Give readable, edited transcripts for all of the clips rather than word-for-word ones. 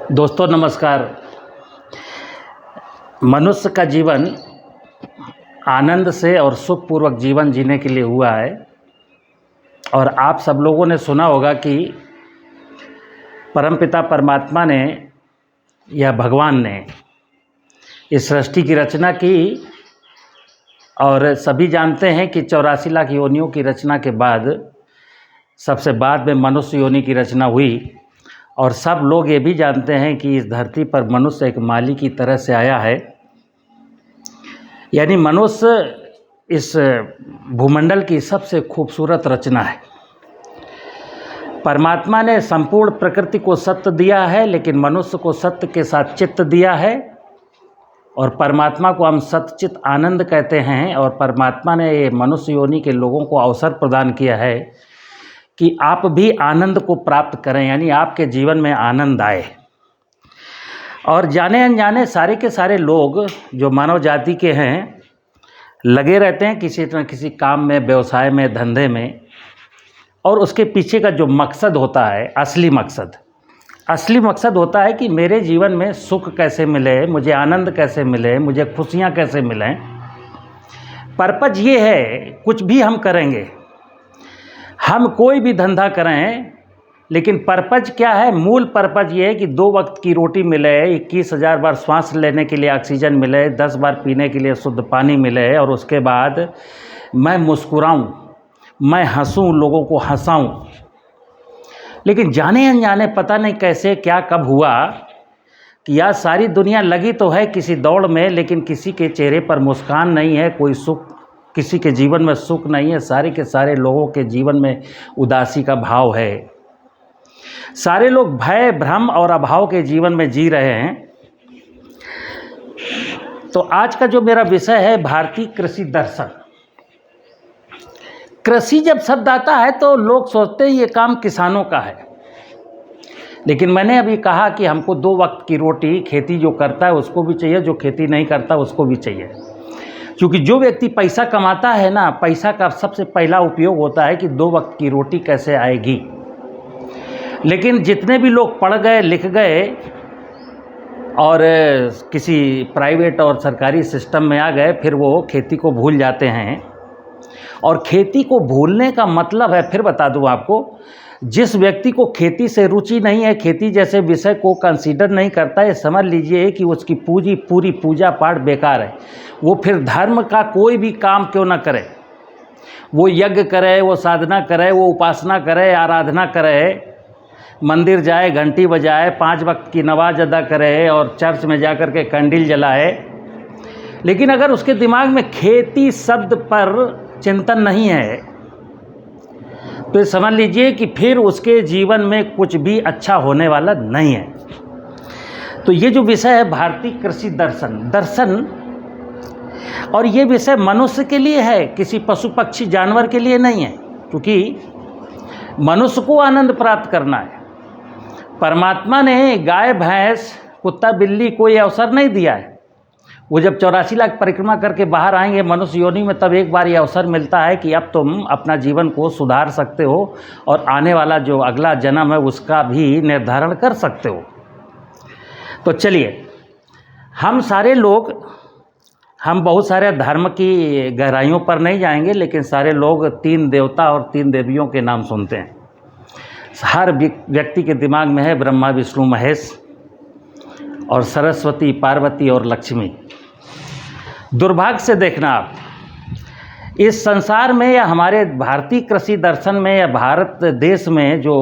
दोस्तों नमस्कार। मनुष्य का जीवन आनंद से और सुखपूर्वक जीवन जीने के लिए हुआ है। और आप सब लोगों ने सुना होगा कि परमपिता परमात्मा ने या भगवान ने इस सृष्टि की रचना की। और सभी जानते हैं कि 84 लाख योनियों की रचना के बाद सबसे बाद में मनुष्य योनि की रचना हुई। और सब लोग ये भी जानते हैं कि इस धरती पर मनुष्य एक माली की तरह से आया है, यानी मनुष्य इस भूमंडल की सबसे खूबसूरत रचना है। परमात्मा ने संपूर्ण प्रकृति को सत्य दिया है, लेकिन मनुष्य को सत्य के साथ चित्त दिया है। और परमात्मा को हम सतचित आनंद कहते हैं। और परमात्मा ने ये मनुष्य योनि के लोगों को अवसर प्रदान किया है कि आप भी आनंद को प्राप्त करें, यानी आपके जीवन में आनंद आए। और जाने अनजाने सारे के सारे लोग जो मानव जाति के हैं लगे रहते हैं किसी न किसी काम में, व्यवसाय में, धंधे में। और उसके पीछे का जो मकसद होता है, असली मकसद होता है कि मेरे जीवन में सुख कैसे मिले, मुझे आनंद कैसे मिले, मुझे खुशियाँ कैसे मिलें। पर्पज ये है, कुछ भी हम करेंगे, हम कोई भी धंधा करें, लेकिन पर्पज क्या है? मूल पर्पज ये है कि 2 वक्त की रोटी मिले, 21,000 बार श्वास लेने के लिए ऑक्सीजन मिले, 10 बार पीने के लिए शुद्ध पानी मिले, और उसके बाद मैं मुस्कुराऊं, मैं हंसूं, लोगों को हंसाऊं। लेकिन जाने अनजाने पता नहीं कैसे क्या कब हुआ कि यार सारी दुनिया लगी तो है किसी दौड़ में, लेकिन किसी के चेहरे पर मुस्कान नहीं है, कोई सुख, किसी के जीवन में सुख नहीं है। सारे के सारे लोगों के जीवन में उदासी का भाव है। सारे लोग भय, भ्रम और अभाव के जीवन में जी रहे हैं। तो आज का जो मेरा विषय है भारतीय कृषि दर्शन। कृषि जब शब्द आता है तो लोग सोचते हैं ये काम किसानों का है, लेकिन मैंने अभी कहा कि हमको 2 वक्त की रोटी खेती जो करता है उसको भी चाहिए, जो खेती नहीं करता उसको भी चाहिए। क्योंकि जो व्यक्ति पैसा कमाता है ना, पैसा का सबसे पहला उपयोग होता है कि 2 वक्त की रोटी कैसे आएगी। लेकिन जितने भी लोग पढ़ गए, लिख गए और किसी प्राइवेट और सरकारी सिस्टम में आ गए, फिर वो खेती को भूल जाते हैं। और खेती को भूलने का मतलब है, फिर बता दूं आपको, जिस व्यक्ति को खेती से रुचि नहीं है, खेती जैसे विषय को कंसीडर नहीं करता है, समझ लीजिए कि उसकी पूरी पूजा पाठ बेकार है। वो फिर धर्म का कोई भी काम क्यों ना करे, वो यज्ञ करे, वो साधना करे, वो उपासना करे, आराधना करे, मंदिर जाए, घंटी बजाए, 5 वक्त की नमाज अदा करे और चर्च में जाकर के कैंडल जलाए, लेकिन अगर उसके दिमाग में खेती शब्द पर चिंतन नहीं है तो समझ लीजिए कि फिर उसके जीवन में कुछ भी अच्छा होने वाला नहीं है। तो ये जो विषय है भारतीय कृषि दर्शन, और ये विषय मनुष्य के लिए है, किसी पशु पक्षी जानवर के लिए नहीं है। क्योंकि मनुष्य को आनंद प्राप्त करना है। परमात्मा ने गाय, भैंस, कुत्ता, बिल्ली को ये अवसर नहीं दिया है। वो जब 84 लाख परिक्रमा करके बाहर आएंगे मनुष्य योनि में, तब एक बार ये अवसर मिलता है कि अब तुम अपना जीवन को सुधार सकते हो और आने वाला जो अगला जन्म है उसका भी निर्धारण कर सकते हो। तो चलिए, हम सारे लोग, हम बहुत सारे धर्म की गहराइयों पर नहीं जाएंगे, लेकिन सारे लोग 3 देवता और 3 देवियों के नाम सुनते हैं। हर व्यक्ति के दिमाग में है ब्रह्मा, विष्णु, महेश और सरस्वती, पार्वती और लक्ष्मी। दुर्भाग्य से देखना, आप इस संसार में या हमारे भारतीय कृषि दर्शन में या भारत देश में जो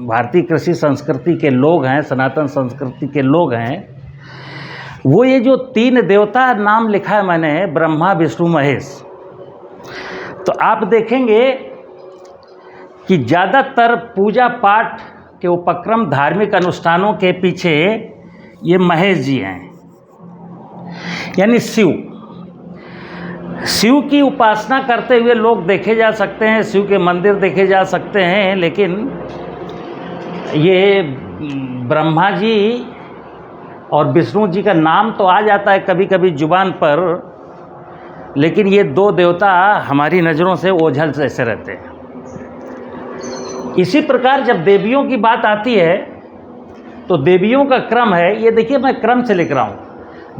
भारतीय कृषि संस्कृति के लोग हैं, सनातन संस्कृति के लोग हैं, वो ये जो 3 देवता नाम लिखा है मैंने, ब्रह्मा, विष्णु, महेश, तो आप देखेंगे कि ज़्यादातर पूजा पाठ के उपक्रम, धार्मिक अनुष्ठानों के पीछे ये महेश जी हैं, यानी शिव की उपासना करते हुए लोग देखे जा सकते हैं, शिव के मंदिर देखे जा सकते हैं। लेकिन ये ब्रह्मा जी और विष्णु जी का नाम तो आ जाता है कभी कभी जुबान पर, लेकिन ये 2 देवता हमारी नज़रों से ओझल जैसे रहते हैं। इसी प्रकार जब देवियों की बात आती है तो देवियों का क्रम है, ये देखिए मैं क्रम से लिख रहा हूँ।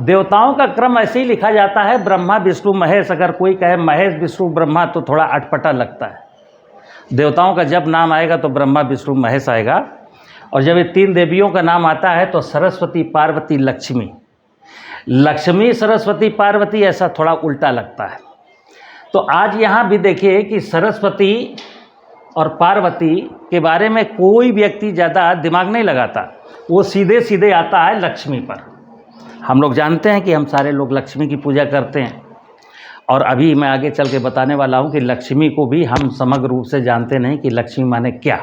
देवताओं का क्रम ऐसे ही लिखा जाता है, ब्रह्मा विष्णु महेश। अगर कोई कहे महेश विष्णु ब्रह्मा तो थोड़ा अटपटा लगता है। देवताओं का जब नाम आएगा तो ब्रह्मा विष्णु महेश आएगा, और जब ये 3 देवियों का नाम आता है तो सरस्वती पार्वती लक्ष्मी, लक्ष्मी सरस्वती पार्वती, ऐसा थोड़ा उल्टा लगता है। तो आज यहाँ भी देखिए कि सरस्वती और पार्वती के बारे में कोई व्यक्ति ज़्यादा दिमाग नहीं लगाता, वो सीधे सीधे आता है लक्ष्मी पर। हम लोग जानते हैं कि हम सारे लोग लक्ष्मी की पूजा करते हैं, और अभी मैं आगे चल के बताने वाला हूँ कि लक्ष्मी को भी हम समग्र रूप से जानते नहीं कि लक्ष्मी माने क्या।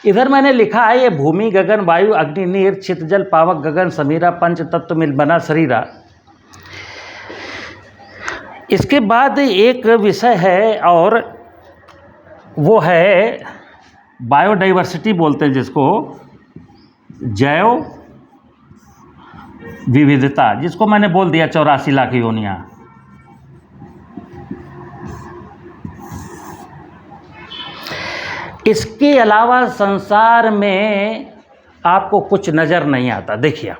इधर मैंने लिखा है ये भूमि गगन वायु अग्नि नीर छित जल पावक गगन समीरा पंच तत्व मिल बना शरीरा। इसके बाद एक विषय है और वो है बायोडाइवर्सिटी बोलते हैं जिसको, जैव विविधता, जिसको मैंने बोल दिया 84 लाख योनियां। इसके अलावा संसार में आपको कुछ नज़र नहीं आता। देखिए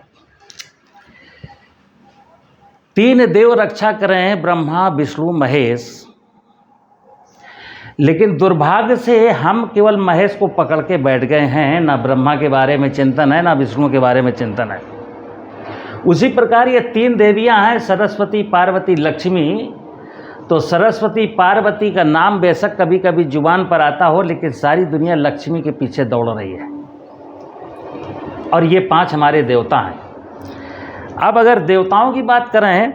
3 देव रक्षा कर रहे हैं, ब्रह्मा विष्णु महेश, लेकिन दुर्भाग्य से हम केवल महेश को पकड़ के बैठ गए हैं। ना ब्रह्मा के बारे में चिंतन है, ना विष्णु के बारे में चिंतन है। उसी प्रकार ये 3 देवियां हैं, सरस्वती पार्वती लक्ष्मी। तो सरस्वती पार्वती का नाम बेशक कभी कभी जुबान पर आता हो, लेकिन सारी दुनिया लक्ष्मी के पीछे दौड़ रही है, और ये 5 हमारे देवता हैं। अब अगर देवताओं की बात करें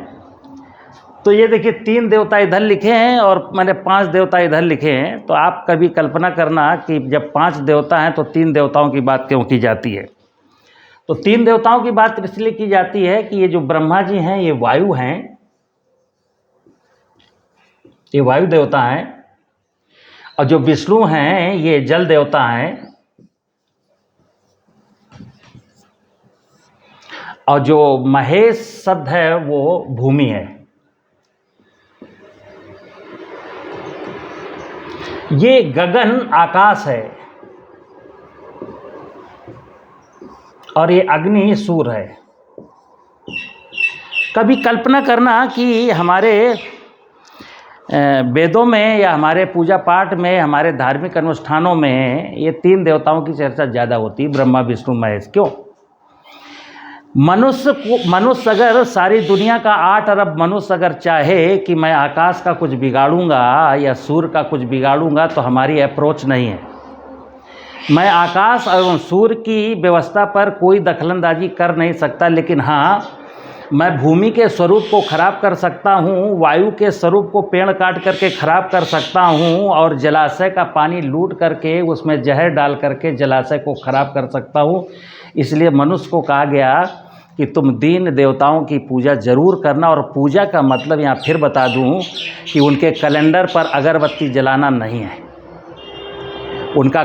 तो ये देखिए 3 देवता इधर लिखे हैं और मैंने 5 देवता इधर लिखे हैं। तो आप कभी कल्पना करना कि जब 5 देवता हैं तो 3 देवताओं की बात क्यों की जाती है। तो 3 देवताओं की बात इसलिए की जाती है कि ये जो ब्रह्मा जी हैं ये वायु हैं, ये वायु देवता हैं, और जो विष्णु हैं ये जल देवता हैं, और जो महेश शब्द है वो भूमि है। ये गगन आकाश है, और ये अग्नि सूर्य है। कभी कल्पना करना कि हमारे वेदों में या हमारे पूजा पाठ में, हमारे धार्मिक अनुष्ठानों में ये 3 देवताओं की चर्चा ज़्यादा होती है, ब्रह्मा विष्णु महेश। क्यों? मनुष्य अगर सारी दुनिया का 8 अरब मनुष्य अगर चाहे कि मैं आकाश का कुछ बिगाड़ूंगा या सूर्य का कुछ बिगाड़ूंगा, तो हमारी अप्रोच नहीं है। मैं आकाश और सूर्य की व्यवस्था पर कोई दखलंदाजी कर नहीं सकता, लेकिन हाँ मैं भूमि के स्वरूप को खराब कर सकता हूँ, वायु के स्वरूप को पेड़ काट करके खराब कर सकता हूँ, और जलाशय का पानी लूट करके उसमें जहर डाल करके जलाशय को खराब कर सकता हूँ। इसलिए मनुष्य को कहा गया कि तुम दीन देवताओं की पूजा जरूर करना। और पूजा का मतलब यहाँ फिर बता दूँ कि उनके कैलेंडर पर अगरबत्ती जलाना नहीं है, उनका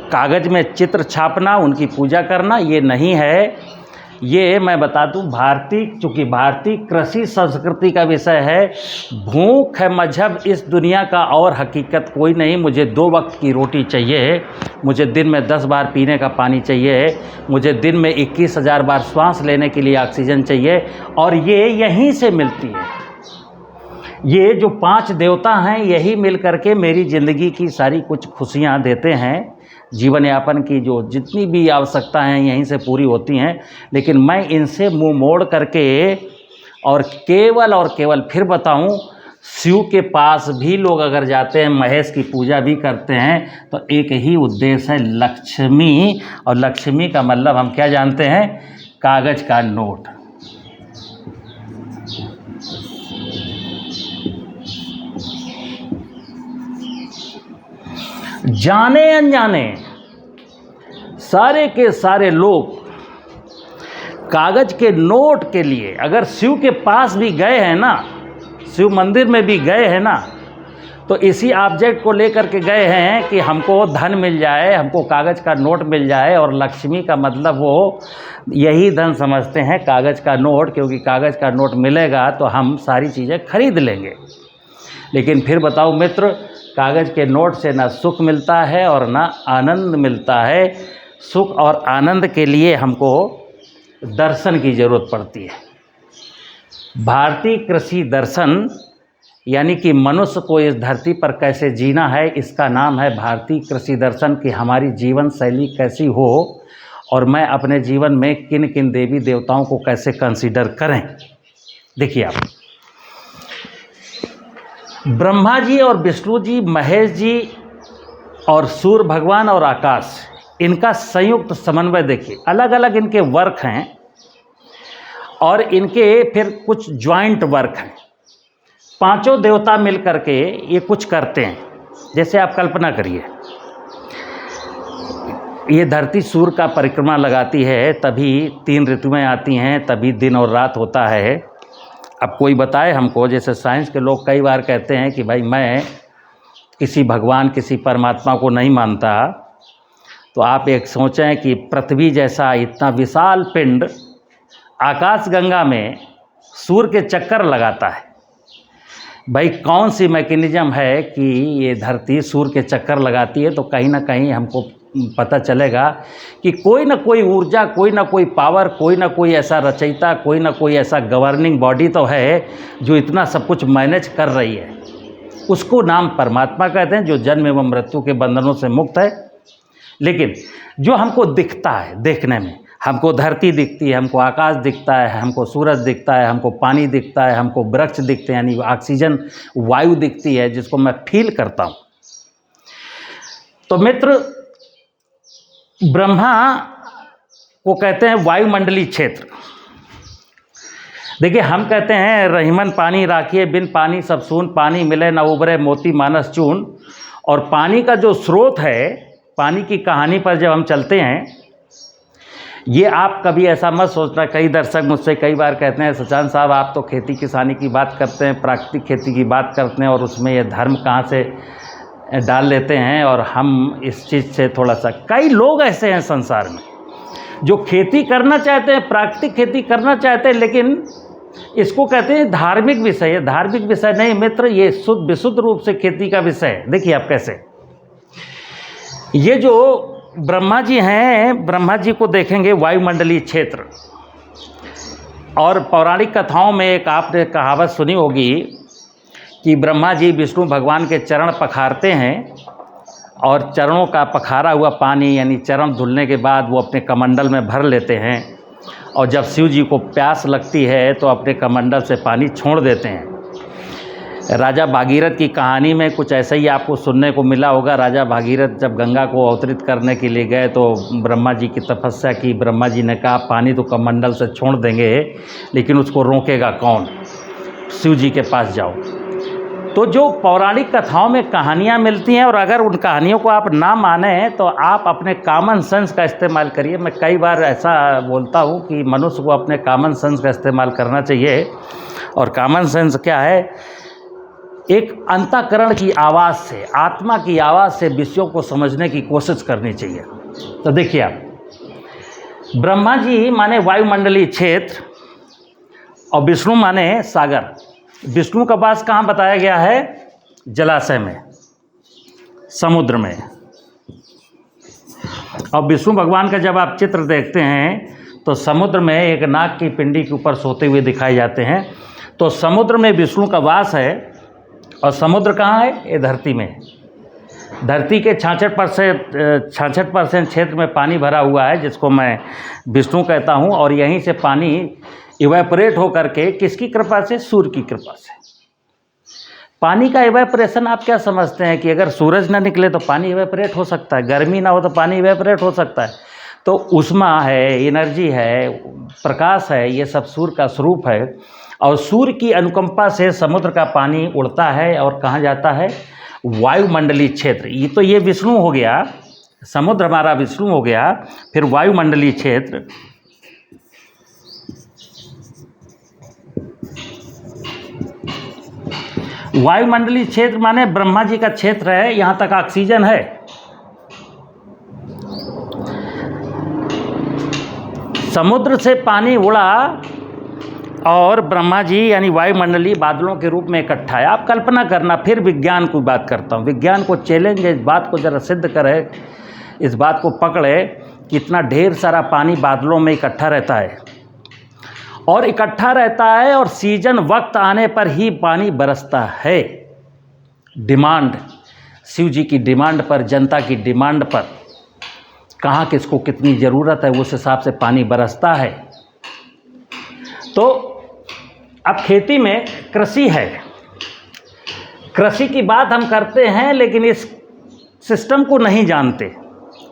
कागज़ में चित्र छापना, उनकी पूजा करना ये नहीं है। ये मैं बता दूं, चूँकि भारतीय कृषि संस्कृति का विषय है, भूख है मजहब इस दुनिया का और हकीकत कोई नहीं। मुझे 2 वक्त की रोटी चाहिए, मुझे दिन में 10 बार पीने का पानी चाहिए, मुझे दिन में 21,000 बार श्वास लेने के लिए ऑक्सीजन चाहिए, और ये यहीं से मिलती है। ये जो 5 देवता हैं यही मिल करके मेरी ज़िंदगी की सारी कुछ खुशियाँ देते हैं। जीवन यापन की जो जितनी भी आवश्यकता हैं यहीं से पूरी होती हैं। लेकिन मैं इनसे मुंह मोड़ करके और केवल फिर बताऊं, शिव के पास भी लोग अगर जाते हैं, महेश की पूजा भी करते हैं, तो एक ही उद्देश्य है, लक्ष्मी। और लक्ष्मी का मतलब हम क्या जानते हैं? कागज का नोट। जाने अनजाने सारे के सारे लोग कागज के नोट के लिए अगर शिव के पास भी गए हैं ना, शिव मंदिर में भी गए हैं ना, तो इसी ऑब्जेक्ट को लेकर के गए हैं कि हमको धन मिल जाए, हमको कागज़ का नोट मिल जाए। और लक्ष्मी का मतलब वो यही धन समझते हैं, कागज़ का नोट, क्योंकि कागज़ का नोट मिलेगा तो हम सारी चीज़ें खरीद लेंगे। लेकिन फिर बताओ मित्र, कागज़ के नोट से ना सुख मिलता है और ना आनंद मिलता है। सुख और आनंद के लिए हमको दर्शन की ज़रूरत पड़ती है। भारतीय कृषि दर्शन यानी कि मनुष्य को इस धरती पर कैसे जीना है, इसका नाम है भारतीय कृषि दर्शन कि हमारी जीवन शैली कैसी हो और मैं अपने जीवन में किन किन देवी देवताओं को कैसे कंसीडर करें। देखिए आप, ब्रह्मा जी और विष्णु जी, महेश जी और सूर्य भगवान और आकाश, इनका संयुक्त समन्वय देखिए। अलग अलग इनके वर्क हैं और इनके फिर कुछ ज्वाइंट वर्क हैं। पांचों देवता मिल करके ये कुछ करते हैं। जैसे आप कल्पना करिए, ये धरती सूर्य का परिक्रमा लगाती है, तभी 3 ऋतुएं आती हैं, तभी दिन और रात होता है। अब कोई बताए हमको, जैसे साइंस के लोग कई बार कहते हैं कि भाई मैं किसी भगवान, किसी परमात्मा को नहीं मानता, तो आप एक सोचें कि पृथ्वी जैसा इतना विशाल पिंड आकाशगंगा में सूर्य के चक्कर लगाता है। भाई कौन सी मैकेनिज्म है कि ये धरती सूर्य के चक्कर लगाती है? तो कहीं ना कहीं हमको पता चलेगा कि कोई ना कोई ऊर्जा, कोई ना कोई पावर, कोई ना कोई ऐसा रचयिता, कोई ना कोई ऐसा गवर्निंग बॉडी तो है जो इतना सब कुछ मैनेज कर रही है। उसको नाम परमात्मा कहते हैं, जो जन्म एवं मृत्यु के बंधनों से मुक्त है। लेकिन जो हमको दिखता है, देखने में हमको धरती दिखती है, हमको आकाश दिखता है, हमको सूरज दिखता है, हमको पानी दिखता है, हमको वृक्ष दिखते हैं, यानी ऑक्सीजन वायु दिखती है जिसको मैं फील करता हूँ। तो मित्र, ब्रह्मा को कहते हैं वायुमंडलीय क्षेत्र। देखिए, हम कहते हैं रहीमन पानी राखिए, बिन पानी सब सून, पानी मिले न उबरे मोती मानस चून। और पानी का जो स्रोत है, पानी की कहानी पर जब हम चलते हैं, ये आप कभी ऐसा मत सोचना। कई दर्शक मुझसे कई बार कहते हैं, सचान साहब आप तो खेती किसानी की बात करते हैं, प्राकृतिक खेती की बात करते हैं, और उसमें ये धर्म कहाँ से डाल लेते हैं, और हम इस चीज़ से थोड़ा सा, कई लोग ऐसे हैं संसार में जो खेती करना चाहते हैं, प्राकृतिक खेती करना चाहते हैं, लेकिन इसको कहते हैं धार्मिक विषय। ये धार्मिक विषय नहीं मित्र, ये शुद्ध विशुद्ध रूप से खेती का विषय है। देखिए आप कैसे, ये जो ब्रह्मा जी हैं, ब्रह्मा जी को देखेंगे वायुमंडलीय क्षेत्र। और पौराणिक कथाओं में एक आपने कहावत सुनी होगी कि ब्रह्मा जी विष्णु भगवान के चरण पखारते हैं, और चरणों का पखारा हुआ पानी यानी चरण धुलने के बाद वो अपने कमंडल में भर लेते हैं, और जब शिव जी को प्यास लगती है तो अपने कमंडल से पानी छोड़ देते हैं। राजा भागीरथ की कहानी में कुछ ऐसा ही आपको सुनने को मिला होगा। राजा भागीरथ जब गंगा को अवतरित करने के लिए गए तो ब्रह्मा जी की तपस्या की। ब्रह्मा जी ने कहा पानी तो कमंडल से छोड़ देंगे, लेकिन उसको रोकेगा कौन? शिव जी के पास जाओ। तो जो पौराणिक कथाओं में कहानियाँ मिलती हैं, और अगर उन कहानियों को आप ना माने तो आप अपने कॉमन सेंस का इस्तेमाल करिए। मैं कई बार ऐसा बोलता हूँ कि मनुष्य को अपने कॉमन सेंस का इस्तेमाल करना चाहिए। और कॉमन सेंस क्या है? एक अंतःकरण की आवाज़ से, आत्मा की आवाज़ से विषयों को समझने की कोशिश करनी चाहिए। तो देखिए आप, ब्रह्मा जी माने वायुमंडलीय क्षेत्र और विष्णु माने सागर। विष्णु का वास कहाँ बताया गया है? जलाशय में, समुद्र में। और विष्णु भगवान का जब आप चित्र देखते हैं तो समुद्र में एक नाग की पिंडी के ऊपर सोते हुए दिखाए जाते हैं। तो समुद्र में विष्णु का वास है, और समुद्र कहाँ है? ये धरती में। धरती के 66% क्षेत्र में पानी भरा हुआ है, जिसको मैं विष्णु कहता हूँ। और यहीं से पानी इवेपोरेट हो करके, किसकी कृपा से? सूर्य की कृपा से। पानी का इवेपोरेशन आप क्या समझते हैं कि अगर सूरज ना निकले तो पानी इवेपोरेट हो सकता है? गर्मी ना हो तो पानी इवेपोरेट हो सकता है? तो ऊष्मा है, एनर्जी है, प्रकाश है, ये सब सूर्य का स्वरूप है। और सूर्य की अनुकंपा से समुद्र का पानी उड़ता है और कहाँ जाता है? वायुमंडलीय क्षेत्र। ये तो ये विष्णु हो गया, समुद्र हमारा विष्णु हो गया। फिर वायुमंडलीय क्षेत्र, वायुमंडलीय क्षेत्र माने ब्रह्मा जी का क्षेत्र है, यहाँ तक ऑक्सीजन है। समुद्र से पानी उड़ा और ब्रह्मा जी यानी वायुमंडलीय बादलों के रूप में इकट्ठा है। आप कल्पना करना। फिर विज्ञान की बात करता हूँ, विज्ञान को चैलेंज है, इस बात को ज़रा सिद्ध करे, इस बात को पकड़े कितना ढेर सारा पानी बादलों में इकट्ठा रहता है, और इकट्ठा रहता है और सीजन वक्त आने पर ही पानी बरसता है। डिमांड, शिव जी की डिमांड पर, जनता की डिमांड पर, कहाँ किसको कितनी ज़रूरत है उस हिसाब से पानी बरसता है। तो अब खेती में कृषि है, कृषि की बात हम करते हैं लेकिन इस सिस्टम को नहीं जानते,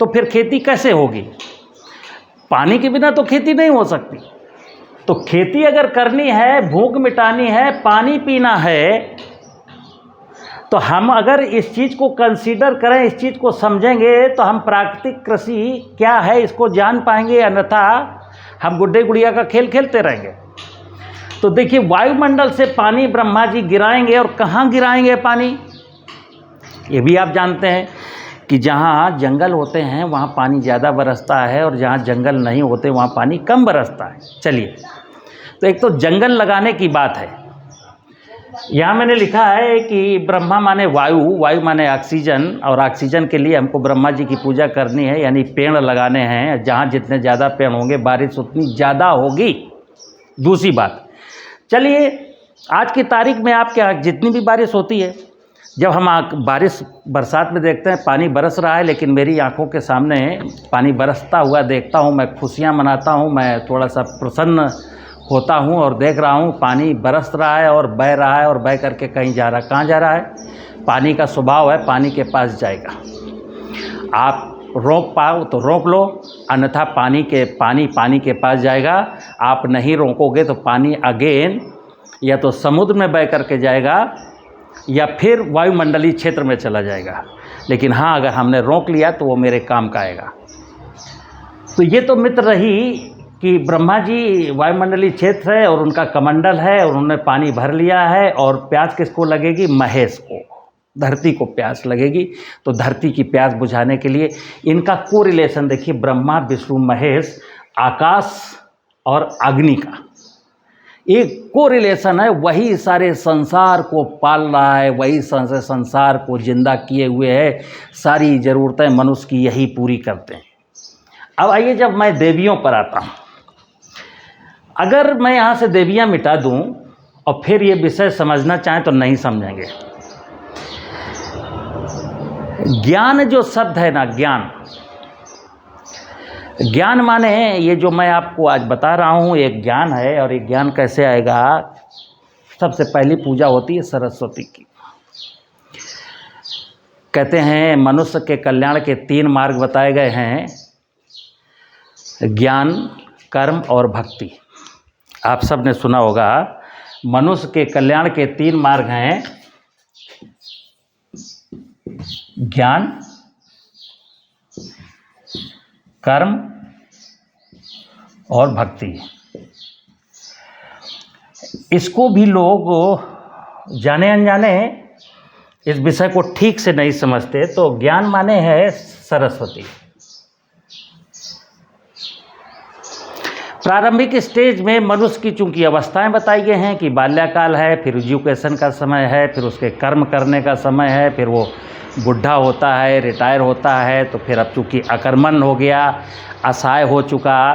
तो फिर खेती कैसे होगी? पानी के बिना तो खेती नहीं हो सकती। तो खेती अगर करनी है, भूख मिटानी है, पानी पीना है, तो हम अगर इस चीज़ को कंसीडर करें, इस चीज़ को समझेंगे, तो हम प्राकृतिक कृषि क्या है इसको जान पाएंगे, अन्यथा हम गुड्डे गुड़िया का खेल खेलते रहेंगे। तो देखिए, वायुमंडल से पानी ब्रह्मा जी गिराएंगे, और कहाँ गिराएंगे पानी? ये भी आप जानते हैं कि जहाँ जंगल होते हैं वहाँ पानी ज़्यादा बरसता है, और जहाँ जंगल नहीं होते वहाँ पानी कम बरसता है। चलिए, तो एक तो जंगल लगाने की बात है। यहाँ मैंने लिखा है कि ब्रह्मा माने वायु, वायु माने ऑक्सीजन, और ऑक्सीजन के लिए हमको ब्रह्मा जी की पूजा करनी है, यानी पेड़ लगाने हैं। जहाँ जितने ज़्यादा पेड़ होंगे बारिश उतनी ज़्यादा होगी। दूसरी बात, चलिए आज की तारीख में आपके यहाँ जितनी भी बारिश होती है, जब हम बारिश बरसात में देखते हैं पानी बरस रहा है, लेकिन मेरी आंखों के सामने पानी बरसता हुआ देखता हूँ, मैं खुशियाँ मनाता हूँ, मैं थोड़ा सा प्रसन्न होता हूँ और देख रहा हूँ पानी बरस रहा है और बह रहा है, और बह करके कहीं जा रहा है। कहाँ जा रहा है? पानी का स्वभाव है, पानी के पास जाएगा। आप रोक पाओ तो रोक लो, अन्यथा पानी के पास जाएगा। आप नहीं रोकोगे तो पानी अगेन या तो समुद्र में बह करके जाएगा या फिर वायुमंडलीय क्षेत्र में चला जाएगा। लेकिन हाँ, अगर हमने रोक लिया तो वो मेरे काम का आएगा। तो ये तो मित्र रही कि ब्रह्मा जी वायुमंडलीय क्षेत्र है और उनका कमंडल है, और उन्होंने पानी भर लिया है, और प्यास किसको लगेगी? महेश को, धरती को प्यास लगेगी। तो धरती की प्यास बुझाने के लिए इनका को रिलेशन देखिए, ब्रह्मा विष्णु महेश, आकाश और अग्नि का एक को रिलेशन है। वही सारे संसार को पाल रहा है, वही संसार को जिंदा किए हुए है। सारी ज़रूरतें मनुष्य की यही पूरी करते हैं। अब आइए, जब मैं देवियों पर आता हूँ, अगर मैं यहाँ से देवियाँ मिटा दूँ और फिर ये विषय समझना चाहें तो नहीं समझेंगे। ज्ञान जो शब्द है ना, ज्ञान माने ये जो मैं आपको आज बता रहा हूँ, एक ज्ञान है। और ये ज्ञान कैसे आएगा? सबसे पहली पूजा होती है सरस्वती की। कहते हैं मनुष्य के कल्याण के 3 मार्ग बताए गए हैं, ज्ञान, कर्म और भक्ति। आप सब ने सुना होगा, मनुष्य के कल्याण के 3 मार्ग हैं, ज्ञान, कर्म और भक्ति। इसको भी लोग जाने अनजाने इस विषय को ठीक से नहीं समझते। तो ज्ञान माने है सरस्वती। प्रारंभिक स्टेज में मनुष्य की चूंकि अवस्थाएं बताई गई हैं कि बाल्यकाल है, फिर एजुकेशन का समय है, फिर उसके कर्म करने का समय है, फिर वो बुढ़ा होता है, रिटायर होता है, तो फिर अब चूँकि अकर्मण्य हो गया, असहाय हो चुका,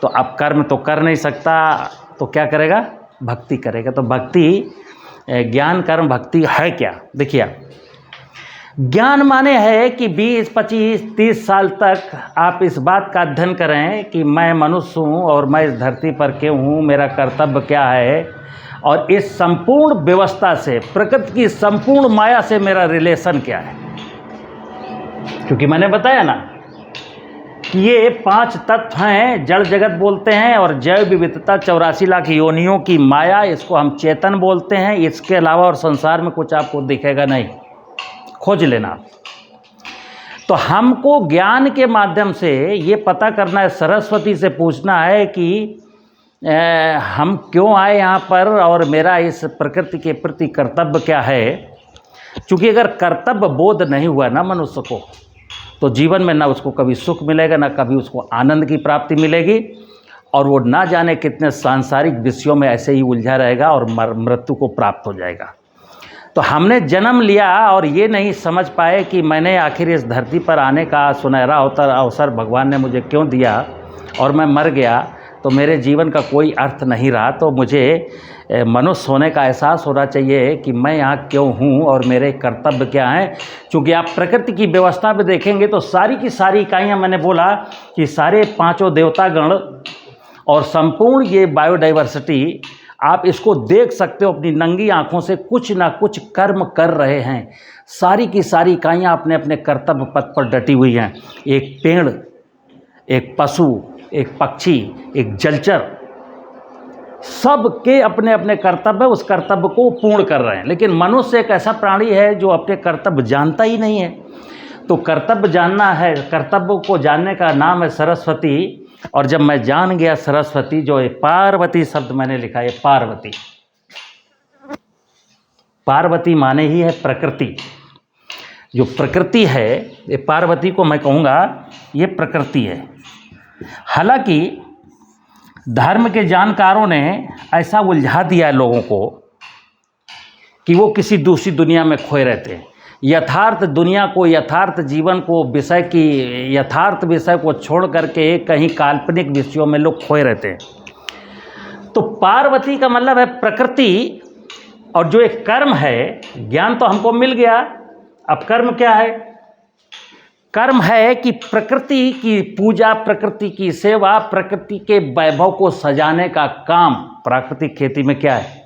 तो अब कर्म तो कर नहीं सकता, तो क्या करेगा? भक्ति करेगा। तो भक्ति, ज्ञान, कर्म, भक्ति है क्या? देखिए, ज्ञान माने है कि 20, 25, 30 साल तक आप इस बात का अध्ययन करें कि मैं मनुष्य हूँ और मैं इस धरती पर क्यों हूँ, मेरा कर्तव्य क्या है, और इस संपूर्ण व्यवस्था से, प्रकृति की संपूर्ण माया से मेरा रिलेशन क्या है। क्योंकि मैंने बताया ना कि ये 5 तत्व हैं, जड़ जगत बोलते हैं, और जैव विविधता 84 लाख योनियों की माया, इसको हम चेतन बोलते हैं। इसके अलावा और संसार में कुछ आपको दिखेगा नहीं, खोज लेना। तो हमको ज्ञान के माध्यम से ये पता करना है, सरस्वती से पूछना है कि हम क्यों आए यहाँ पर, और मेरा इस प्रकृति के प्रति कर्तव्य क्या है। क्योंकि अगर कर्तव्य बोध नहीं हुआ ना मनुष्य को, तो जीवन में ना उसको कभी सुख मिलेगा, ना कभी उसको आनंद की प्राप्ति मिलेगी, और वो ना जाने कितने सांसारिक विषयों में ऐसे ही उलझा रहेगा और मृत्यु को प्राप्त हो जाएगा। तो हमने जन्म लिया और ये नहीं समझ पाए कि मैंने आखिर इस धरती पर आने का सुनहरा अवसर भगवान ने मुझे क्यों दिया, और मैं मर गया तो मेरे जीवन का कोई अर्थ नहीं रहा। तो मुझे मनुष्य होने का एहसास होना चाहिए कि मैं यहाँ क्यों हूँ और मेरे कर्तव्य क्या हैं। क्योंकि आप प्रकृति की व्यवस्था में देखेंगे तो सारी की सारी इकाइयाँ, मैंने बोला कि सारे पांचों देवतागण और संपूर्ण ये बायोडाइवर्सिटी, आप इसको देख सकते हो अपनी नंगी आंखों से, कुछ ना कुछ कर्म कर रहे हैं। सारी की सारी इकाइयाँ अपने अपने कर्तव्य पथ पर डटी हुई हैं। एक पेड़, एक पशु, एक पक्षी, एक जलचर, सबके अपने अपने कर्तव्य, उस कर्तव्य को पूर्ण कर रहे हैं। लेकिन मनुष्य एक ऐसा प्राणी है जो अपने कर्तव्य जानता ही नहीं है। तो कर्तव्य जानना है, कर्तव्य को जानने का नाम है सरस्वती। और जब मैं जान गया सरस्वती, जो है पार्वती शब्द मैंने लिखा है, पार्वती, पार्वती माने ही है प्रकृति। जो प्रकृति है, ये पार्वती को मैं कहूँगा ये प्रकृति है। हालांकि धर्म के जानकारों ने ऐसा उलझा दिया है लोगों को कि वो किसी दूसरी दुनिया में खोए रहते हैं। यथार्थ दुनिया को, यथार्थ जीवन को, विषय की यथार्थ विषय को छोड़ करके कहीं काल्पनिक विषयों में लोग खोए रहते हैं। तो पार्वती का मतलब है प्रकृति, और जो एक कर्म है, ज्ञान तो हमको मिल गया, अब कर्म क्या है? कर्म है कि प्रकृति की पूजा, प्रकृति की सेवा, प्रकृति के वैभव को सजाने का काम। प्राकृतिक खेती में क्या है?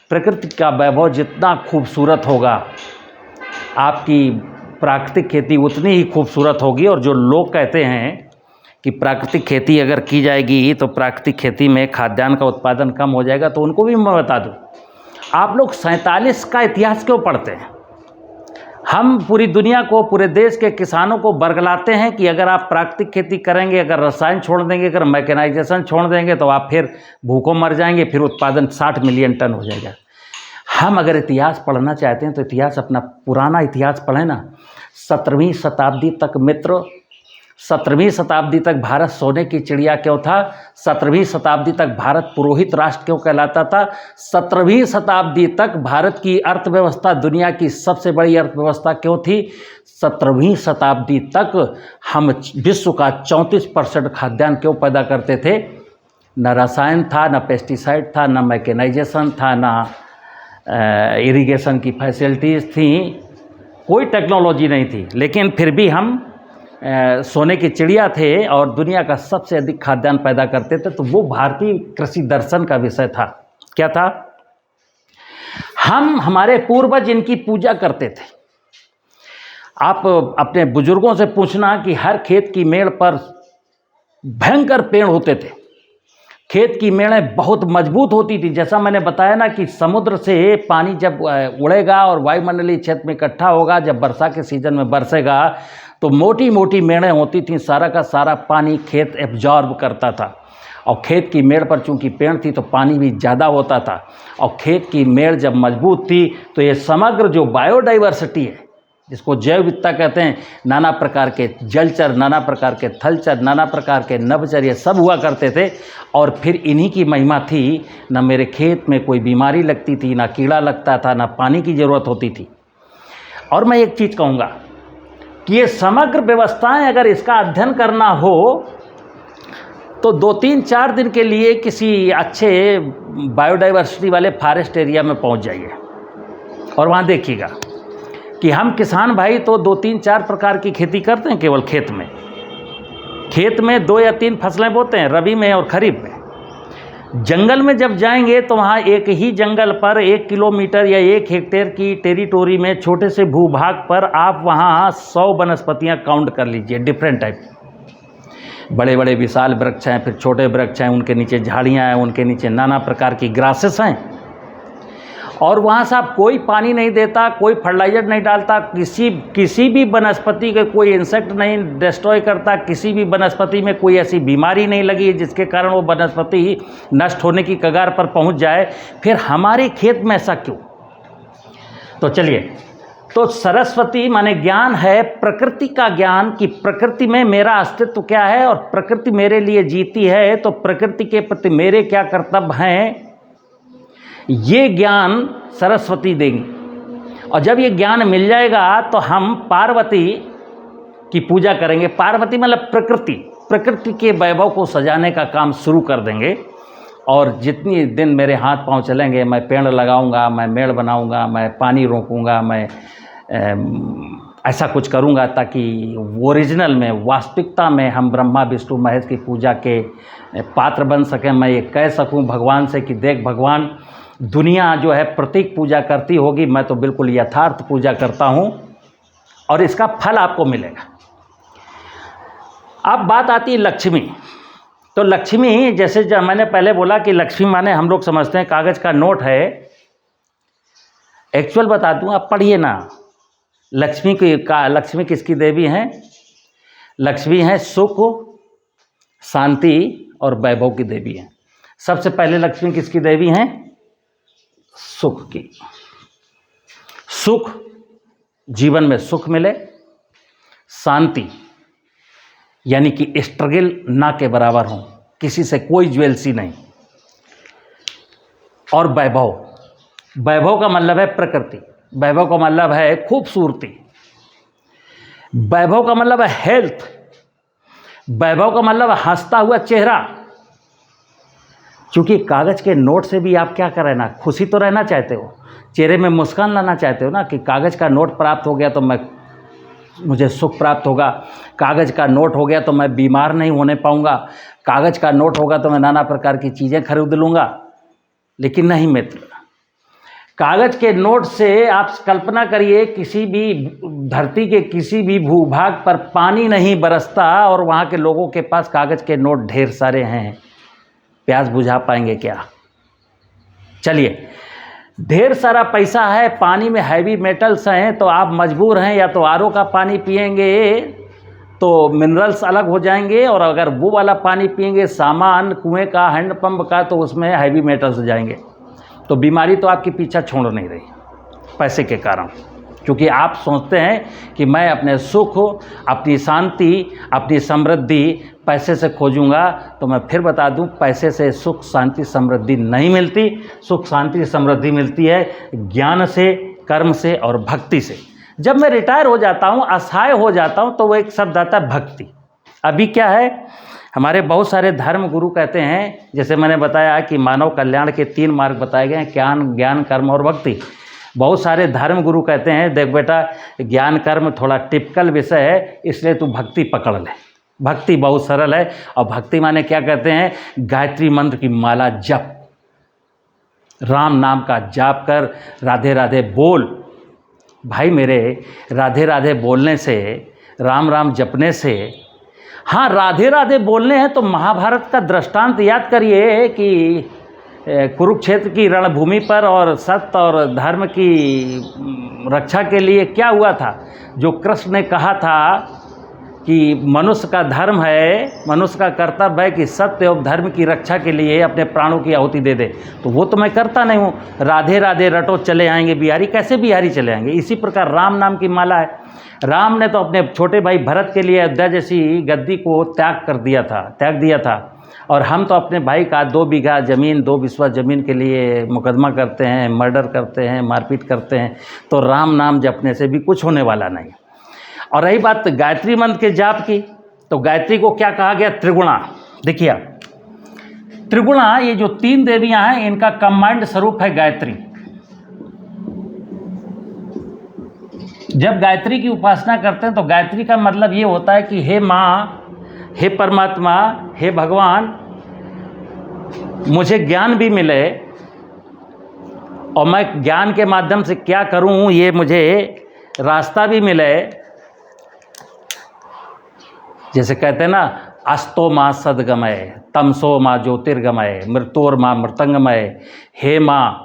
प्रकृति का वैभव जितना खूबसूरत होगा, आपकी प्राकृतिक खेती उतनी ही खूबसूरत होगी। और जो लोग कहते हैं कि प्राकृतिक खेती अगर की जाएगी तो प्राकृतिक खेती में खाद्यान्न का उत्पादन कम हो जाएगा, तो उनको भी मैं बता दूं, आप लोग 47 का इतिहास क्यों पढ़ते हैं? हम पूरी दुनिया को, पूरे देश के किसानों को बरगलाते हैं कि अगर आप प्राकृतिक खेती करेंगे, अगर रसायन छोड़ देंगे, अगर मैकेनाइजेशन छोड़ देंगे तो आप फिर भूखों मर जाएंगे, फिर उत्पादन 60 मिलियन टन हो जाएगा। हम अगर इतिहास पढ़ना चाहते हैं तो इतिहास, अपना पुराना इतिहास पढ़ें ना। 17वीं शताब्दी तक मित्र, 17वीं शताब्दी तक भारत सोने की चिड़िया क्यों था? 17वीं शताब्दी तक भारत पुरोहित राष्ट्र क्यों कहलाता था? 17वीं शताब्दी तक भारत की अर्थव्यवस्था दुनिया की सबसे बड़ी अर्थव्यवस्था क्यों थी? 17वीं शताब्दी तक हम विश्व का 34% खाद्यान्न क्यों पैदा करते थे? न रसायन था, न पेस्टिसाइड था, न मैकेनाइजेशन था, न इरिगेशन की फैसिलिटीज़ थी, कोई टेक्नोलॉजी नहीं थी। लेकिन फिर भी हम सोने की चिड़िया थे और दुनिया का सबसे अधिक खाद्यान्न पैदा करते थे। तो वो भारतीय कृषि दर्शन का विषय था। क्या था? हम, हमारे पूर्वज इनकी पूजा करते थे। आप अपने बुजुर्गों से पूछना कि हर खेत की मेड़ पर भयंकर पेड़ होते थे। खेत की मेड़ें बहुत मजबूत होती थी। जैसा मैंने बताया ना कि समुद्र से पानी जब उड़ेगा और वायुमंडलीय क्षेत्र में इकट्ठा होगा, जब वर्षा के सीजन में बरसेगा, तो मोटी मोटी मेड़ें होती थीं। सारा का सारा पानी खेत एब्जॉर्ब करता था। और खेत की मेड़ पर चूंकि पेड़ थी तो पानी भी ज़्यादा होता था। और खेत की मेड़ जब मजबूत थी तो ये समग्र जो बायोडाइवर्सिटी है, जिसको जैव विविधता कहते हैं, नाना प्रकार के जलचर, नाना प्रकार के थलचर, नाना प्रकार के नभचर, ये सब हुआ करते थे। और फिर इन्हीं की महिमा थी, न मेरे खेत में कोई बीमारी लगती थी, ना कीड़ा लगता था, ना पानी की ज़रूरत होती थी। और मैं एक चीज़ कहूँगा कि ये समग्र व्यवस्थाएं अगर इसका अध्ययन करना हो तो 2-3-4 दिन के लिए किसी अच्छे बायोडाइवर्सिटी वाले फॉरेस्ट एरिया में पहुँच जाइए और वहाँ देखिएगा कि हम किसान भाई तो 2-3-4 प्रकार की खेती करते हैं। केवल खेत में 2 या 3 फसलें बोते हैं, रबी में और खरीफ में। जंगल में जब जाएंगे तो वहाँ एक ही जंगल पर 1 किलोमीटर या 1 हेक्टेयर की टेरिटोरी में, छोटे से भूभाग पर आप वहाँ 100 वनस्पतियाँ काउंट कर लीजिए, डिफरेंट टाइप। बड़े बड़े विशाल वृक्ष हैं, फिर छोटे वृक्ष हैं, उनके नीचे झाड़ियाँ हैं, उनके नीचे नाना प्रकार की ग्रासेस हैं। और वहाँ से आप कोई पानी नहीं देता, कोई फर्टिलाइजर नहीं डालता, किसी भी वनस्पति के कोई इंसेक्ट नहीं डिस्ट्रॉय करता, किसी भी वनस्पति में कोई ऐसी बीमारी नहीं लगी जिसके कारण वो वनस्पति नष्ट होने की कगार पर पहुँच जाए। फिर हमारे खेत में ऐसा क्यों? तो चलिए, तो सरस्वती माने ज्ञान है, प्रकृति का ज्ञान, कि प्रकृति में मेरा अस्तित्व क्या है और प्रकृति मेरे लिए जीती है, तो प्रकृति के प्रति मेरे क्या कर्तव्य हैं, ये ज्ञान सरस्वती देंगी। और जब ये ज्ञान मिल जाएगा तो हम पार्वती की पूजा करेंगे। पार्वती मतलब प्रकृति, प्रकृति के वैभव को सजाने का काम शुरू कर देंगे। और जितनी दिन मेरे हाथ पांव चलेंगे, मैं पेड़ लगाऊंगा, मैं मेड़ बनाऊंगा, मैं पानी रोकूंगा, मैं ऐसा कुछ करूंगा ताकि ओरिजिनल में, वास्तविकता में हम ब्रह्मा विष्णु महेश की पूजा के पात्र बन सकें। मैं ये कह सकूं भगवान से कि देख भगवान, दुनिया जो है प्रतीक पूजा करती होगी, मैं तो बिल्कुल यथार्थ पूजा करता हूं और इसका फल आपको मिलेगा। अब बात आती है लक्ष्मी। तो लक्ष्मी, जैसे जब मैंने पहले बोला कि लक्ष्मी माने हम लोग समझते हैं कागज का नोट है। एक्चुअल बता दूं, आप पढ़िए ना, लक्ष्मी किसकी देवी हैं? लक्ष्मी है सुख, शांति और वैभव की देवी हैं। सबसे पहले लक्ष्मी किसकी देवी हैं? सुख की। सुख, जीवन में सुख मिले, शांति यानी कि स्ट्रगल ना के बराबर हो, किसी से कोई ज्वेलसी नहीं, और वैभव, वैभव का मतलब है प्रकृति, वैभव का मतलब है खूबसूरती, वैभव का मतलब है हेल्थ, वैभव का मतलब है हंसता हुआ चेहरा। क्योंकि कागज के नोट से भी आप क्या कर रहे ना, खुशी तो रहना चाहते हो, चेहरे में मुस्कान लाना चाहते हो ना, कि कागज का नोट प्राप्त हो गया तो मुझे सुख प्राप्त होगा, कागज का नोट हो गया तो मैं बीमार नहीं होने पाऊंगा, कागज का नोट होगा तो मैं नाना प्रकार की चीज़ें खरीद लूँगा। लेकिन नहीं मित्र, कागज के नोट से आप कल्पना करिए, किसी भी धरती के किसी भी भूभाग पर पानी नहीं बरसता और वहाँ के लोगों के पास कागज के नोट ढेर सारे हैं, प्यास बुझा पाएंगे क्या? चलिए, ढेर सारा पैसा है, पानी में हैवी मेटल्स हैं, तो आप मजबूर हैं या तो आरओ का पानी पिएंगे तो मिनरल्स अलग हो जाएंगे, और अगर वो वाला पानी पिएंगे सामान कुएं का, हैंडपंप का, तो उसमें हैवी मेटल्स हो जाएंगे। तो बीमारी तो आपकी पीछा छोड़ नहीं रही पैसे के कारण, क्योंकि आप सोचते हैं कि मैं अपने सुख, अपनी शांति, अपनी समृद्धि पैसे से खोजूंगा। तो मैं फिर बता दूं, पैसे से सुख शांति समृद्धि नहीं मिलती। सुख शांति समृद्धि मिलती है ज्ञान से, कर्म से और भक्ति से। जब मैं रिटायर हो जाता हूं, असहाय हो जाता हूं, तो वो एक शब्द आता है भक्ति। अभी क्या है, हमारे बहुत सारे धर्म गुरु कहते हैं, जैसे मैंने बताया कि मानव कल्याण के 3 मार्ग बताए गए हैं, ज्ञान कर्म और भक्ति। बहुत सारे धर्म गुरु कहते हैं देख बेटा, ज्ञान कर्म थोड़ा टिपिकल विषय है, इसलिए तू भक्ति पकड़ ले, भक्ति बहुत सरल है। और भक्ति माने क्या कहते हैं? गायत्री मंत्र की माला जप, राम नाम का जाप कर, राधे राधे बोल। भाई मेरे, राधे राधे बोलने से, राम राम जपने से, हाँ राधे राधे बोलने हैं तो महाभारत का दृष्टांत याद करिए कि कुरुक्षेत्र की रणभूमि पर और सत्य और धर्म की रक्षा के लिए क्या हुआ था। जो कृष्ण ने कहा था कि मनुष्य का धर्म है, मनुष्य का कर्तव्य है कि सत्य और धर्म की रक्षा के लिए अपने प्राणों की आहुति दे दे, तो वो तो मैं करता नहीं हूँ। राधे राधे रटो चले आएंगे बिहारी, कैसे बिहारी चले आएंगे? इसी प्रकार राम नाम की माला है। राम ने तो अपने छोटे भाई भरत के लिए अयोध्या जैसी गद्दी को त्याग दिया था, और हम तो अपने भाई का 2 बीघा ज़मीन, 2 बिस्वा ज़मीन के लिए मुकदमा करते हैं, मर्डर करते हैं, मारपीट करते हैं। तो राम नाम जपने से भी कुछ होने वाला नहीं। और रही बात गायत्री मंत्र के जाप की, तो गायत्री को क्या कहा गया? त्रिगुणा। देखिए, त्रिगुणा, ये जो 3 देवियां हैं, इनका कंबाइंड स्वरूप है गायत्री। जब गायत्री की उपासना करते हैं तो गायत्री का मतलब ये होता है कि हे माँ, हे परमात्मा, हे भगवान, मुझे ज्ञान भी मिले और मैं ज्ञान के माध्यम से क्या करूं ये मुझे रास्ता भी मिले। जैसे कहते हैं ना, अस्तो माँ सदगमय, तमसो माँ ज्योतिर्गमय, मृत्योर माँ मृतंगमय। हे माँ,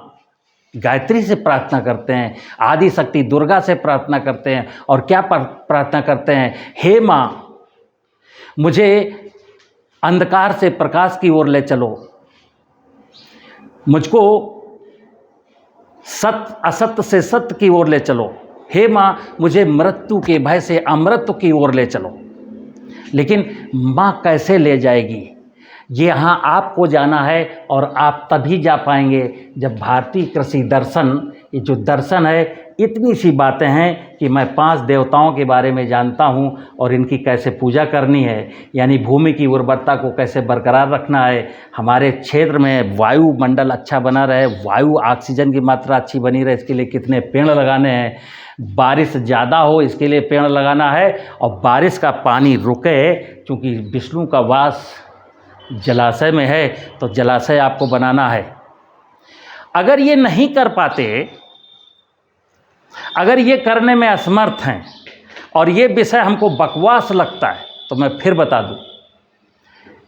गायत्री से प्रार्थना करते हैं, आदि शक्ति दुर्गा से प्रार्थना करते हैं, और क्या प्रार्थना करते हैं? हे माँ, मुझे अंधकार से प्रकाश की ओर ले चलो, मुझको सत्य असत्य से सत्य की ओर ले चलो। हे माँ, मुझे मृत्यु के भय से अमृत की ओर ले चलो। लेकिन माँ कैसे ले जाएगी, ये यहाँ आपको जाना है, और आप तभी जा पाएंगे जब भारतीय कृषि दर्शन ये जो दर्शन है, इतनी सी बातें हैं कि मैं 5 देवताओं के बारे में जानता हूँ और इनकी कैसे पूजा करनी है, यानी भूमि की उर्वरता को कैसे बरकरार रखना है, हमारे क्षेत्र में वायुमंडल अच्छा बना रहे, वायु ऑक्सीजन की मात्रा अच्छी बनी रहे, इसके लिए कितने पेड़ लगाने हैं, बारिश ज़्यादा हो इसके लिए पेड़ लगाना है, और बारिश का पानी रुके, क्योंकि विष्णु का वास जलाशय में है तो जलाशय आपको बनाना है। अगर ये नहीं कर पाते, अगर ये करने में असमर्थ हैं और ये विषय हमको बकवास लगता है, तो मैं फिर बता दूं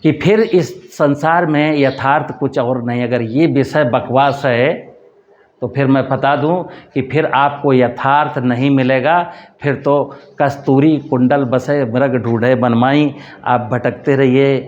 कि फिर इस संसार में यथार्थ कुछ और नहीं। अगर ये विषय बकवास है तो फिर मैं बता दूं कि फिर आपको यथार्थ नहीं मिलेगा, फिर तो कस्तूरी कुंडल बसे मृग ढूंढे बनमाई, आप भटकते रहिए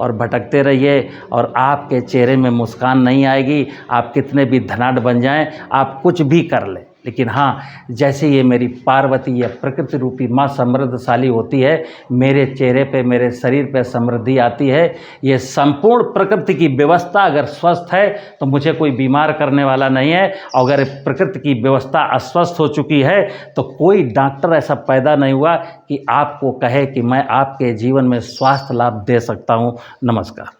और भटकते रहिए, और आपके चेहरे में मुस्कान नहीं आएगी। आप कितने भी धनाढ़ बन जाएं, आप कुछ भी कर लें, लेकिन हाँ, जैसे ये मेरी पार्वती या प्रकृति रूपी माँ समृद्धशाली होती है, मेरे चेहरे पे, मेरे शरीर पे समृद्धि आती है। ये संपूर्ण प्रकृति की व्यवस्था अगर स्वस्थ है तो मुझे कोई बीमार करने वाला नहीं है। अगर प्रकृति की व्यवस्था अस्वस्थ हो चुकी है तो कोई डॉक्टर ऐसा पैदा नहीं हुआ कि आपको कहे कि मैं आपके जीवन में स्वास्थ्य लाभ दे सकता हूँ। नमस्कार।